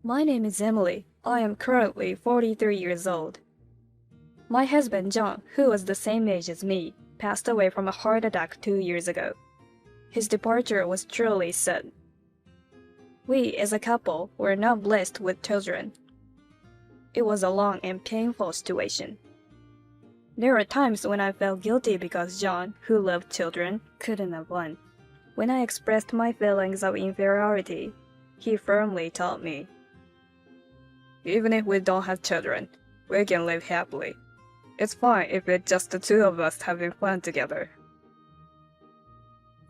My name is Emily. I am currently 43 years old. My husband John, who was the same age as me, passed away from a heart attack 2 years ago. His departure was truly sudden. We, as a couple, were not blessed with children. It was a long and painful situation. There were times when I felt guilty because John, who loved children, couldn't have one. When I expressed my feelings of inferiority, he firmly told me, "Even if we don't have children, we can live happily. It's fine if it's just the two of us having fun together."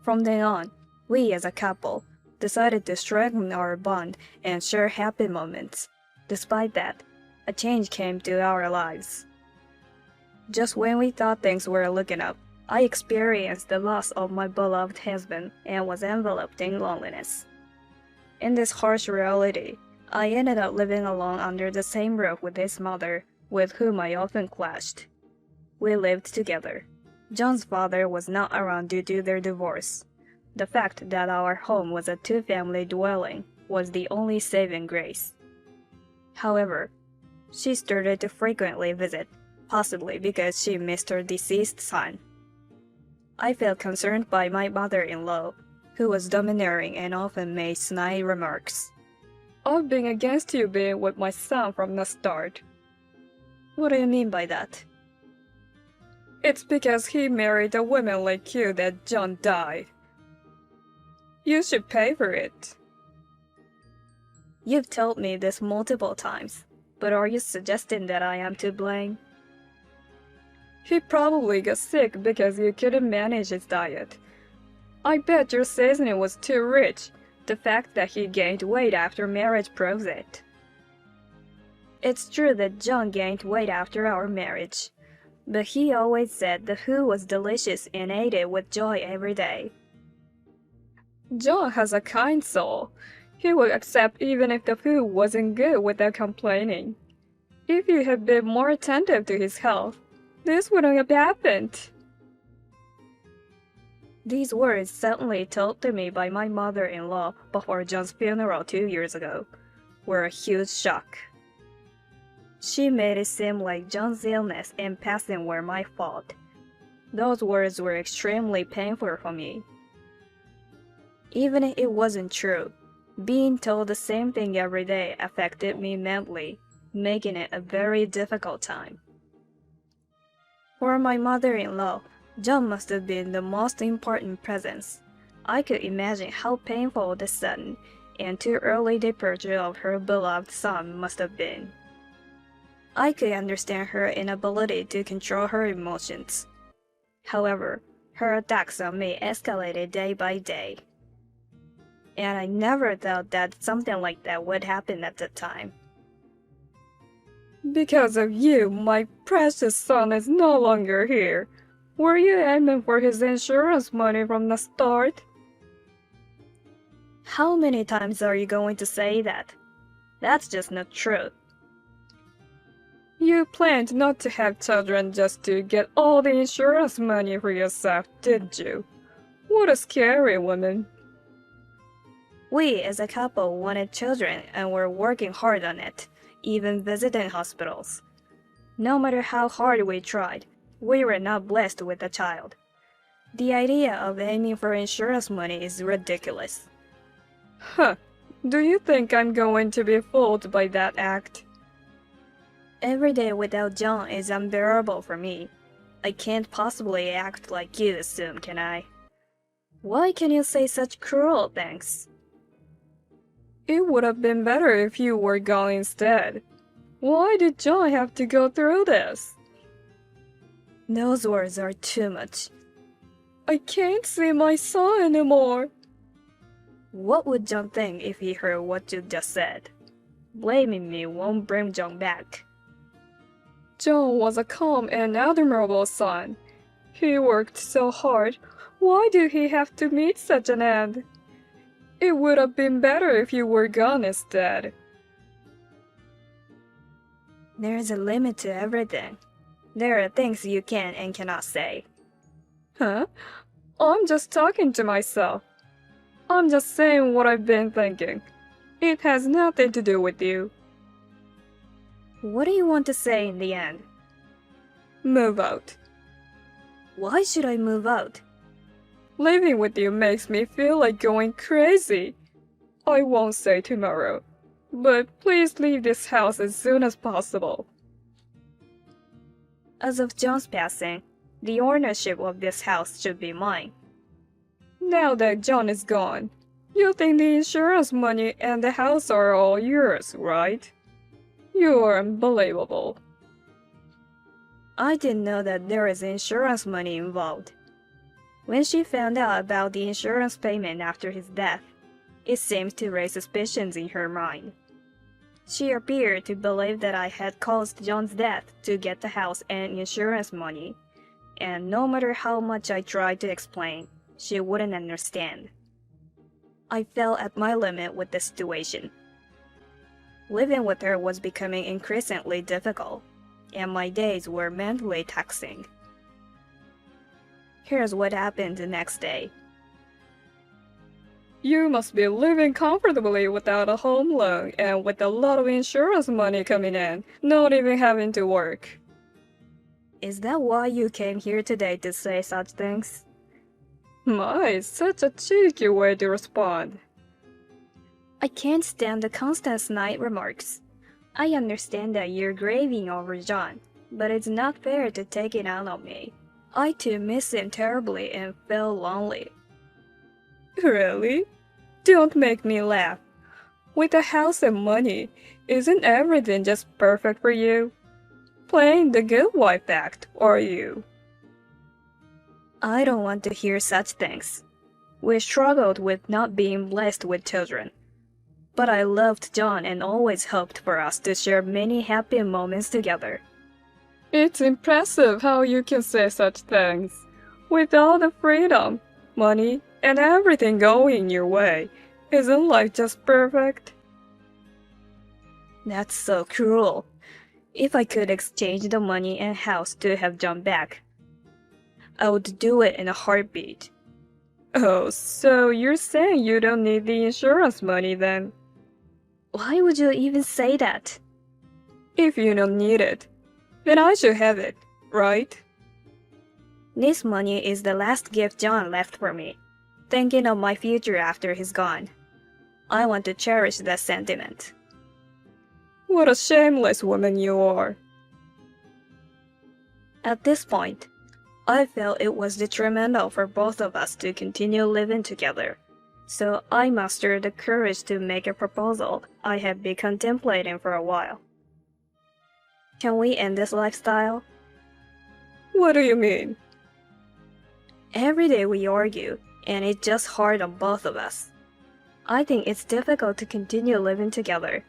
From then on, we as a couple decided to strengthen our bond and share happy moments. Despite that, a change came to our lives. Just when we thought things were looking up, I experienced the loss of my beloved husband and was enveloped in loneliness. In this harsh reality, I ended up living alone under the same roof with his mother, with whom I often clashed. We lived together. John's father was not around due to their divorce. The fact that our home was a two-family dwelling was the only saving grace. However, she started to frequently visit, possibly because she missed her deceased son. I felt concerned by my mother-in-law, who was domineering and often made snide remarks. "I've been against you being with my son from the start." "What do you mean by that?" "It's because he married a woman like you that John died. You should pay for it." You've told me this multiple times, but are you suggesting that I am to blame? He probably got sick because you couldn't manage his diet. I bet your seasoning was too rich. The fact that he gained weight after marriage proves it. It's true that John gained weight after our marriage, but he always said the food was delicious and ate it with joy every day. John has a kind soul. He would accept even if the food wasn't good without complaining. If you had been more attentive to his health, this wouldn't have happened. These words suddenly told to me by my mother-in-law before John's funeral 2 years ago were a huge shock. She made it seem like John's illness and passing were my fault. Those words were extremely painful for me. Even if it wasn't true, being told the same thing every day affected me mentally, making it a very difficult time. For my mother-in-law, John must have been the most important presence. I could imagine how painful the sudden and too early departure of her beloved son must have been. I could understand her inability to control her emotions. However, her attacks on me escalated day by day. And I never thought that something like that would happen at the time. "Because of you, my precious son is no longer here. Were you aiming for his insurance money from the start?" How many times are you going to say that? That's just not true. You planned not to have children just to get all the insurance money for yourself, didn't you? What a scary woman. We as a couple wanted children and were working hard on it, even visiting hospitals. No matter how hard we tried, we were not blessed with a child. The idea of aiming for insurance money is ridiculous. Huh, do you think I'm going to be fooled by that act? Every day without John is unbearable for me. I can't possibly act like you assume, can I? Why can you say such cruel things? It would have been better if you were gone instead. Why did John have to go through this? Those words are too much. I can't see my son anymore. What would John think if he heard what you just said? Blaming me won't bring John back. John was a calm and admirable son. He worked so hard. Why did he have to meet such an end? It would have been better if you were gone instead. There is a limit to everything. There are things you can and cannot say. Huh? I'm just talking to myself. I'm just saying what I've been thinking. It has nothing to do with you. What do you want to say in the end? Move out. Why should I move out? Living with you makes me feel like going crazy. I won't say tomorrow, but please leave this house as soon as possible. As of John's passing, the ownership of this house should be mine. Now that John is gone, you think the insurance money and the house are all yours, right? You are unbelievable. I didn't know that there is insurance money involved. When she found out about the insurance payment after his death, it seemed to raise suspicions in her mind. She appeared to believe that I had caused John's death to get the house and insurance money, and no matter how much I tried to explain, she wouldn't understand. I felt at my limit with the situation. Living with her was becoming increasingly difficult, and my days were mentally taxing. Here's what happened the next day. You must be living comfortably without a home loan and with a lot of insurance money coming in, not even having to work. Is that why you came here today to say such things? My, such a cheeky way to respond. I can't stand the constant snide remarks. I understand that you're grieving over John, but it's not fair to take it out on me. I too miss him terribly and feel lonely. Really? Don't make me laugh. With a house and money, isn't everything just perfect for you? Playing the good wife act, are you? I don't want to hear such things. We struggled with not being blessed with children. But I loved John and always hoped for us to share many happy moments together. It's impressive how you can say such things. With all the freedom, money, and everything going your way, isn't life just perfect? That's so cruel. If I could exchange the money and house to have John back, I would do it in a heartbeat. Oh, so you're saying you don't need the insurance money then? Why would you even say that? If you don't need it, then I should have it, right? This money is the last gift John left for me, thinking of my future after he's gone. I want to cherish that sentiment. What a shameless woman you are. At this point, I felt it was detrimental for both of us to continue living together. So I mustered the courage to make a proposal I had been contemplating for a while. Can we end this lifestyle? What do you mean? Every day we argue, and it's just hard on both of us. I think it's difficult to continue living together.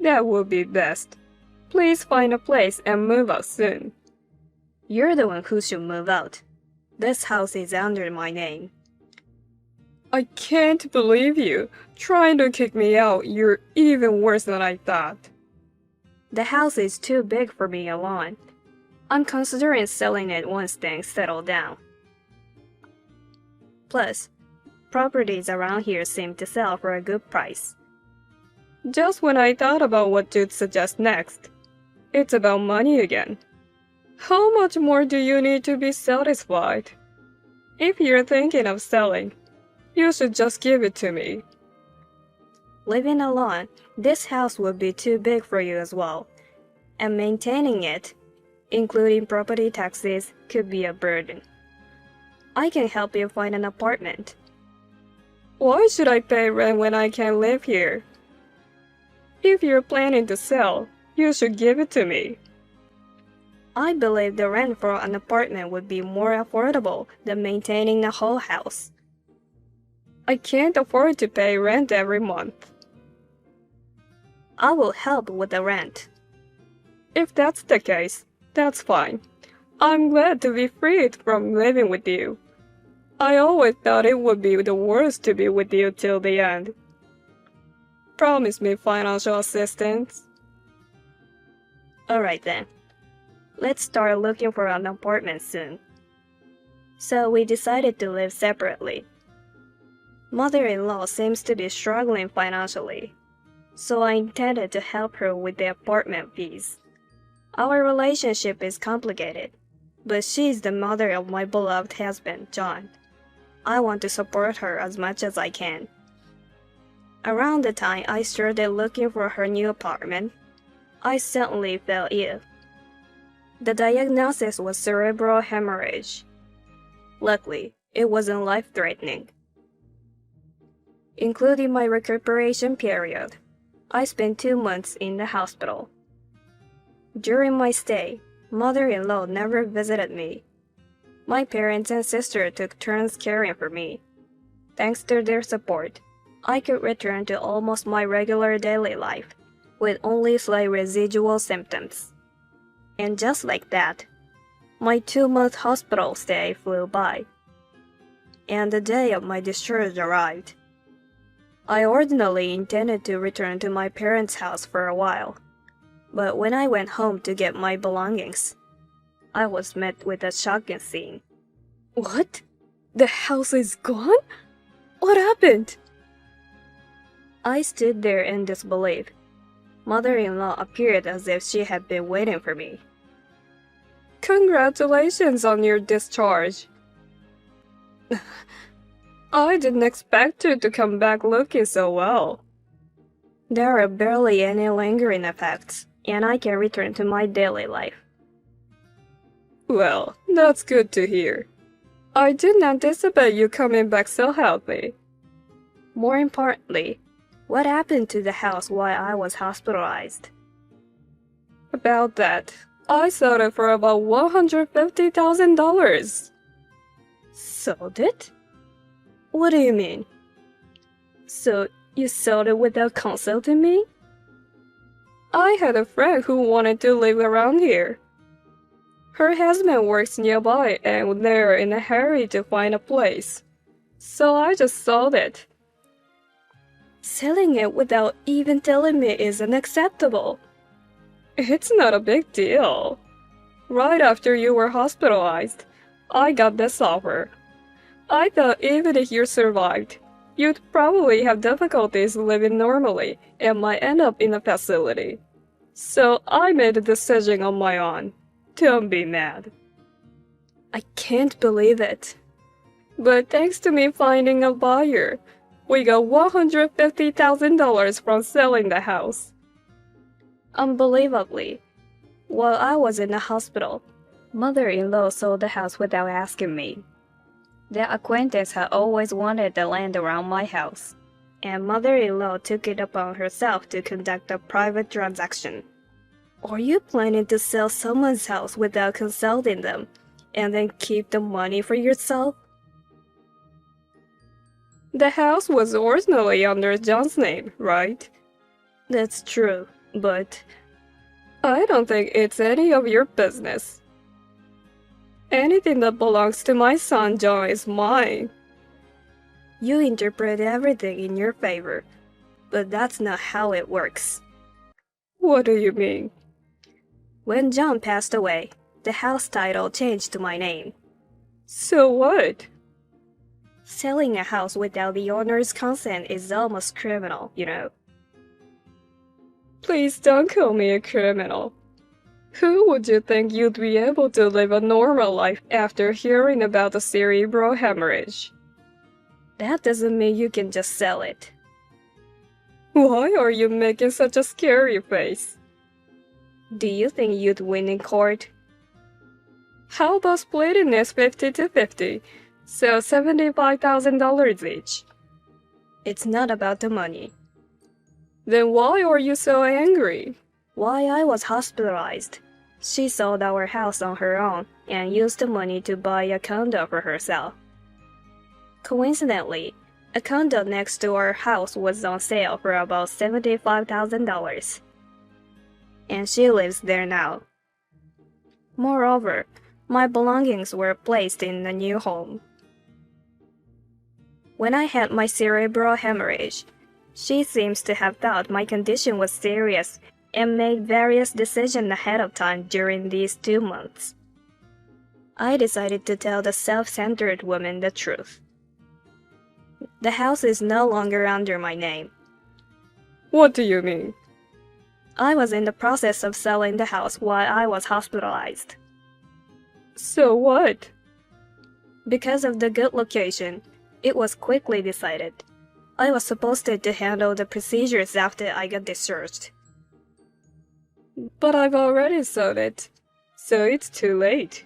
That would be best. Please find a place and move out soon. You're the one who should move out. This house is under my name. I can't believe you. Trying to kick me out, you're even worse than I thought. The house is too big for me alone. I'm considering selling it once things settle down. Plus, properties around here seem to sell for a good price. Just when I thought about what to suggest next, it's about money again. How much more do you need to be satisfied? If you're thinking of selling, you should just give it to me. Living alone, this house would be too big for you as well, and maintaining it, including property taxes, could be a burden. I can help you find an apartment. Why should I pay rent when I can't live here? If you're planning to sell, you should give it to me. I believe the rent for an apartment would be more affordable than maintaining the whole house. I can't afford to pay rent every month. I will help with the rent. If that's the case, that's fine. I'm glad to be freed from living with you. I always thought it would be the worst to be with you till the end. Promise me financial assistance. Alright then. Let's start looking for an apartment soon. So we decided to live separately. Mother-in-law seems to be struggling financially, so I intended to help her with the apartment fees. Our relationship is complicated, but she is the mother of my beloved husband, John. I want to support her as much as I can. Around the time I started looking for her new apartment, I suddenly fell ill. The diagnosis was cerebral hemorrhage. Luckily, it wasn't life-threatening. Including my recuperation period, I spent 2 months in the hospital. During my stay, mother-in-law never visited me. My parents and sister took turns caring for me. Thanks to their support, I could return to almost my regular daily life, with only slight residual symptoms. And just like that, my 2-month hospital stay flew by, and the day of my discharge arrived. I originally intended to return to my parents' house for a while, but when I went home to get my belongings, I was met with a shocking scene. What? The house is gone? What happened? I stood there in disbelief. Mother-in-law appeared as if she had been waiting for me. Congratulations on your discharge. I didn't expect you to come back looking so well. There are barely any lingering effects, and I can return to my daily life. Well, that's good to hear. I didn't anticipate you coming back so healthy. More importantly, what happened to the house while I was hospitalized? About that, I sold it for about $150,000. Sold it? What do you mean? So, you sold it without consulting me? I had a friend who wanted to live around here. Her husband works nearby and they're in a hurry to find a place. So I just sold it. Selling it without even telling me is unacceptable. It's not a big deal. Right after you were hospitalized, I got this offer. I thought even if you survived, you'd probably have difficulties living normally and might end up in a facility. So I made a decision on my own. Don't be mad. I can't believe it. But thanks to me finding a buyer, we got $150,000 from selling the house. Unbelievably, while I was in the hospital, mother-in-law sold the house without asking me. The acquaintance had always wanted the land around my house, and mother-in-law took it upon herself to conduct a private transaction. Are you planning to sell someone's house without consulting them, and then keep the money for yourself? The house was originally under John's name, right? That's true, but I don't think it's any of your business. Anything that belongs to my son John is mine. You interpret everything in your favor, but that's not how it works. What do you mean? When John passed away, the house title changed to my name. So what? Selling a house without the owner's consent is almost criminal, you know. Please don't call me a criminal. Who would you think you'd be able to live a normal life after hearing about the cerebral hemorrhage? That doesn't mean you can just sell it. Why are you making such a scary face? Do you think you'd win in court? How about splitting this 50-50, so $75,000 each? It's not about the money. Then why are you so angry? While I was hospitalized, she sold our house on her own and used the money to buy a condo for herself. Coincidentally, a condo next to our house was on sale for about $75,000. And she lives there now. Moreover, my belongings were placed in a new home. When I had my cerebral hemorrhage, she seems to have thought my condition was serious and made various decisions ahead of time during these 2 months. I decided to tell the self-centered woman the truth. The house is no longer under my name. What do you mean? I was in the process of selling the house while I was hospitalized. So what? Because of the good location, it was quickly decided. I was supposed to handle the procedures after I got discharged. But I've already sold it, so it's too late.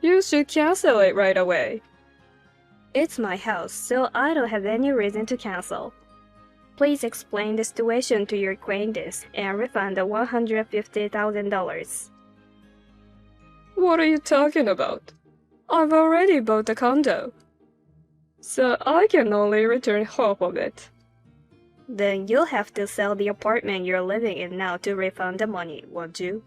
You should cancel it right away. It's my house, so I don't have any reason to cancel. Please explain the situation to your acquaintance and refund the $150,000. What are you talking about? I've already bought the condo, so I can only return half of it. Then you'll have to sell the apartment you're living in now to refund the money, won't you?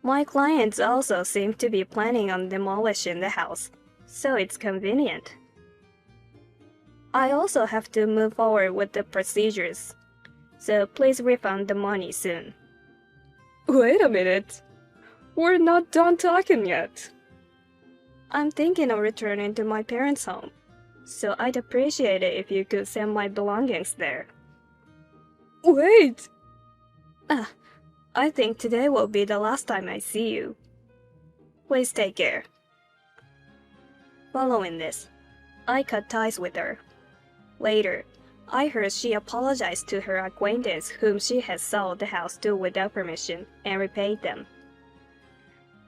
My clients also seem to be planning on demolishing the house, so it's convenient. I also have to move forward with the procedures, so please refund the money soon. Wait a minute. We're not done talking yet. I'm thinking of returning to my parents' home, so I'd appreciate it if you could send my belongings there. Wait! I think today will be the last time I see you. Please take care. Following this, I cut ties with her. Later, I heard she apologized to her acquaintance whom she had sold the house to without permission and repaid them.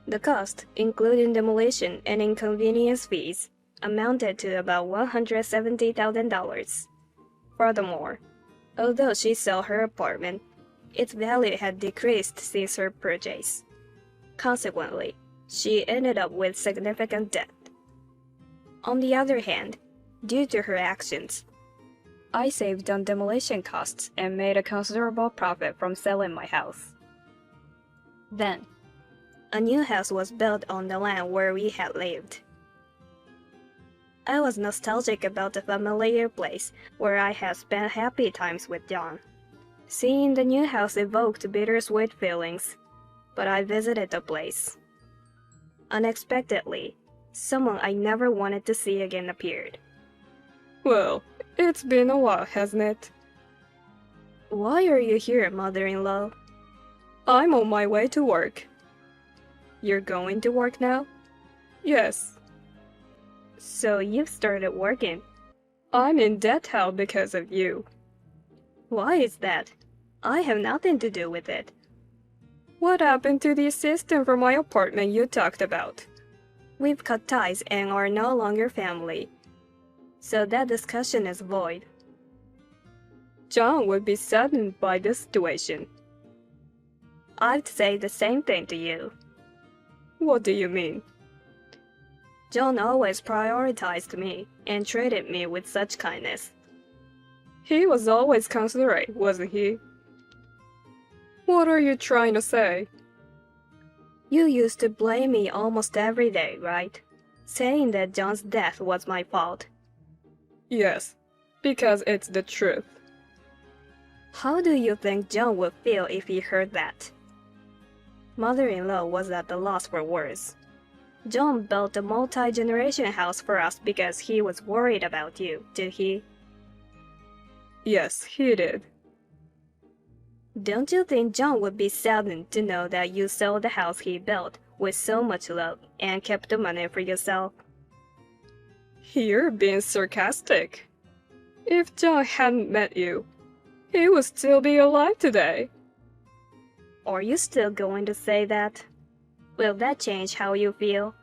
The cost, including demolition and inconvenience fees, amounted to about $170,000. Furthermore, although she sold her apartment, its value had decreased since her purchase. Consequently, she ended up with significant debt. On the other hand, due to her actions, I saved on demolition costs and made a considerable profit from selling my house. Then, a new house was built on the land where we had lived. I was nostalgic about the familiar place where I had spent happy times with John. Seeing the new house evoked bittersweet feelings, but I visited the place. Unexpectedly, someone I never wanted to see again appeared. Well, it's been a while, hasn't it? Why are you here, mother-in-law? I'm on my way to work. You're going to work now? Yes. So you've started working. I'm in debt hell because of you. Why is that? I have nothing to do with it. What happened to the assistant for my apartment you talked about? We've cut ties and are no longer family. So that discussion is void. John would be saddened by this situation. I'd say the same thing to you. What do you mean? John always prioritized me and treated me with such kindness. He was always considerate, wasn't he? What are you trying to say? You used to blame me almost every day, right? Saying that John's death was my fault. Yes, because it's the truth. How do you think John would feel if he heard that? Mother-in-law was at the loss for words. John built a multi-generation house for us because he was worried about you, did he? Yes, he did. Don't you think John would be saddened to know that you sold the house he built with so much love and kept the money for yourself? You're being sarcastic. If John hadn't met you, he would still be alive today. Are you still going to say that? Will that change how you feel?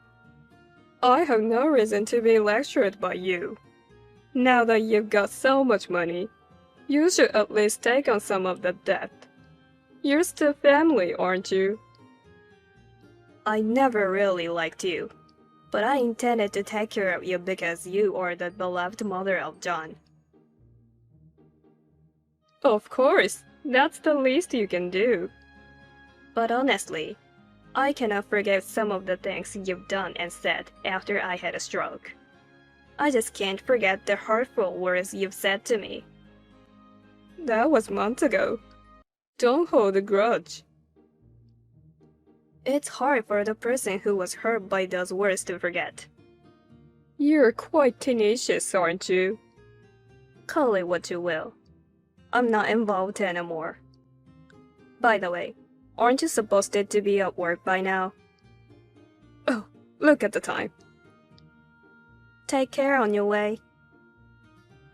I have no reason to be lectured by you. Now that you've got so much money, you should at least take on some of the debt. You're still family, aren't you? I never really liked you, but I intended to take care of you because you are the beloved mother of John. Of course, that's the least you can do. But honestly, I cannot forget some of the things you've done and said after I had a stroke. I just can't forget the hurtful words you've said to me. That was months ago. Don't hold a grudge. It's hard for the person who was hurt by those words to forget. You're quite tenacious, aren't you? Call it what you will. I'm not involved anymore. By the way, aren't you supposed to be at work by now? Oh, look at the time. Take care on your way.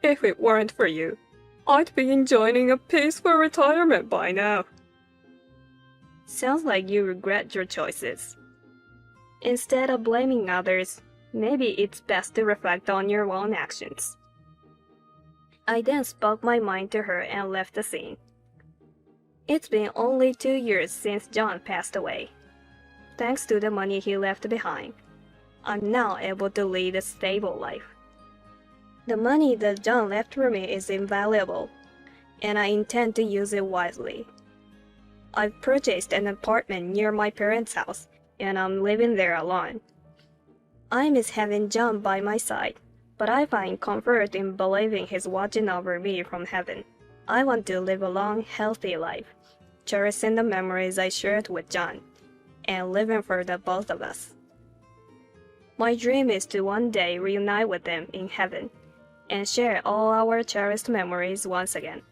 If it weren't for you, I'd be enjoying a peaceful retirement by now. Sounds like you regret your choices. Instead of blaming others, maybe it's best to reflect on your own actions. I then spoke my mind to her and left the scene. It's been only 2 years since John passed away. Thanks to the money he left behind, I'm now able to lead a stable life. The money that John left for me is invaluable, and I intend to use it wisely. I've purchased an apartment near my parents' house, and I'm living there alone. I miss having John by my side, but I find comfort in believing he's watching over me from heaven. I want to live a long, healthy life, cherishing the memories I shared with John, and living for the both of us. My dream is to one day reunite with him in heaven, and share all our cherished memories once again.